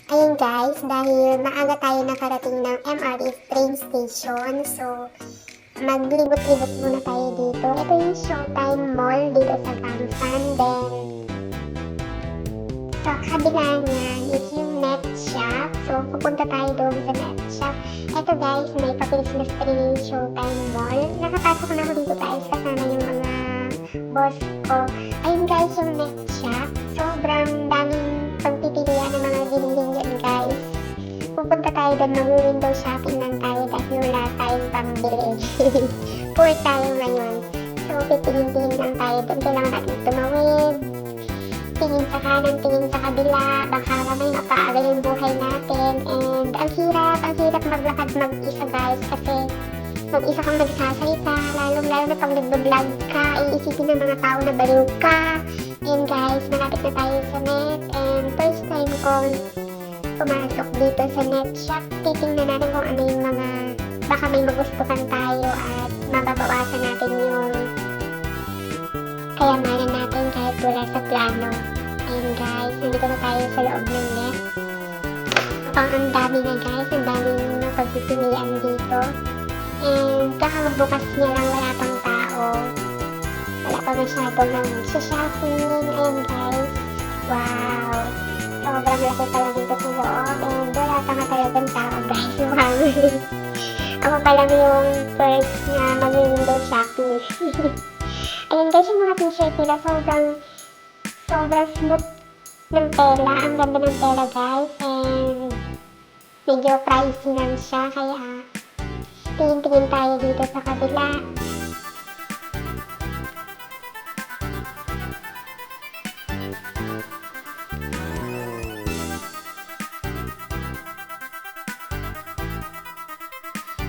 Ayun guys, dahil maaga tayo nakarating ng MRT train station, so maglibot-libot muna tayo dito. Ito yung Showtime Mall dito sa Bangsan. Then, sa kabila niyan is yung Net Shop. So, pupunta tayo doon sa Net Shop. Ito guys, may pa-Christmas tree yung Showtime Mall. Nakapasok na ako dito guys, kasama yung mga boss ko. Ayun guys, yung Net Shop. Sobrang daming pagpipilian ng mga giniling yan guys. Pupunta tayo doon, mag-window shopping lang tayo dahil wala tayong pambili. Poor tayo ngayon. So, titingin-tingin lang tayo doon. Kailangan natin tumawid. Tingin sa kanan, tingin sa kabila. Baka may mapaagal yung buhay natin. And ang hirap maglakad mag-isa guys. Kasi mag-isa kang nagsasalita. Lalo na pag nag-vlog ka, iisipin ng mga tao na baliw ka. And guys, malapit na tayo sa net. And first time kong pumasok dito sa Net Shop. Titingnan natin kung ano yung mga baka may magustuhan tayo at mababawasan natin yung kayamanan natin kahit wala sa plano. Ayun guys, nandito na tayo sa loob ng net. Ang dami na guys, ang daming pagpipilian dito. And kakagbukas niya lang, wala pang tao. Wala pa masyadong nag-shopping. Ayun guys, wow! Sobrang laki pala dito sa loob. And wala pa nga talagang tao guys. Ako pa lang yung first na mag-window shopping. Ayun guys, yung mga t-shirt nila sobrang smooth ng tela. Ang ganda ng tela guys. And medyo pricey lang siya. Kaya tingin-tingin tayo dito sa kabila.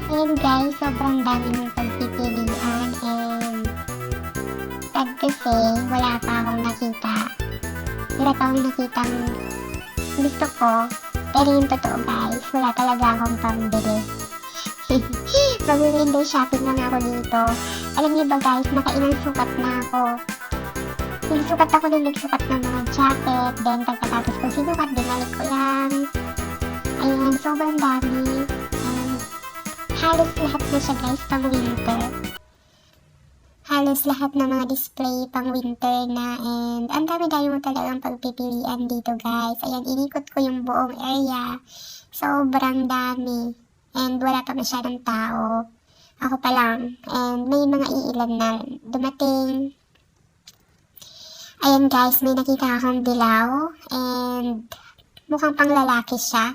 And guys, sobrang dami ng pagpipilian and sad kasi wala pa akong nakitang gusto ko. Pero yung totoo guys, wala talaga akong pambili. Mag-window shopping lang ako dito. Alam niyo ba guys, nakailang sukat na ako. Nagsukat ng mga jacket, then pagkatapos ko sinukat, dinalik ko lang. Ayun, sobrang dami. Halos lahat na siya guys pang winter. Halos lahat ng mga display pang winter na, and ang dami-dami mo talagang pagpipilian dito guys. Ayan, inikot ko yung buong area. Sobrang dami. And wala pa masyadong tao. Ako pa lang. And may mga iilan na dumating. Ayan guys, may nakita akong dilaw. And mukhang pang lalaki siya.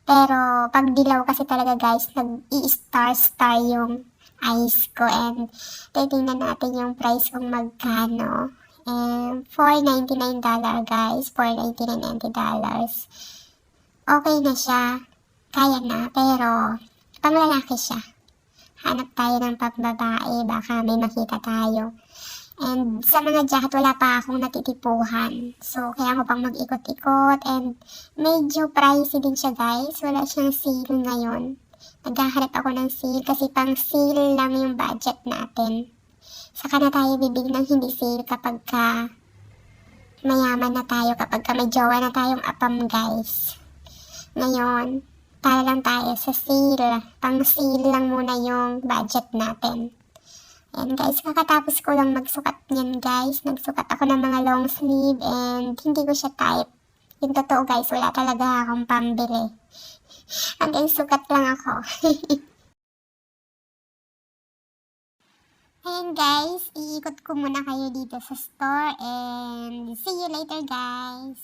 Pero pag dilaw kasi talaga guys, nag-i-star yung eyes ko. And titingnan natin yung price kung magkano. And $4.99 guys. $4.99. Okay na siya. Kaya na. Pero pang lalaki siya. Hanap tayo ng pambabae. Baka may makita tayo. And sa mga jacket, wala pa akong natitipuhan. So, kaya ako pang mag-ikot-ikot. And medyo pricey din siya guys. Wala siyang sale ngayon. Naghahanap ako ng sale kasi pang sale lang yung budget natin. Saka na tayo bibig ng hindi sale kapag ka mayaman na tayo. Kapag ka may jowa na tayong apam guys. Ngayon, para lang tayo sa sale. Pang sale lang muna yung budget natin. And guys, kakatapos ko lang magsukat niyan guys. Nagsukat ako ng mga long sleeve and hindi ko siya type. Yung totoo guys, wala talaga akong pambili. Hanggang sukat lang ako. Ayan guys, iikot ko muna kayo dito sa store and see you later guys.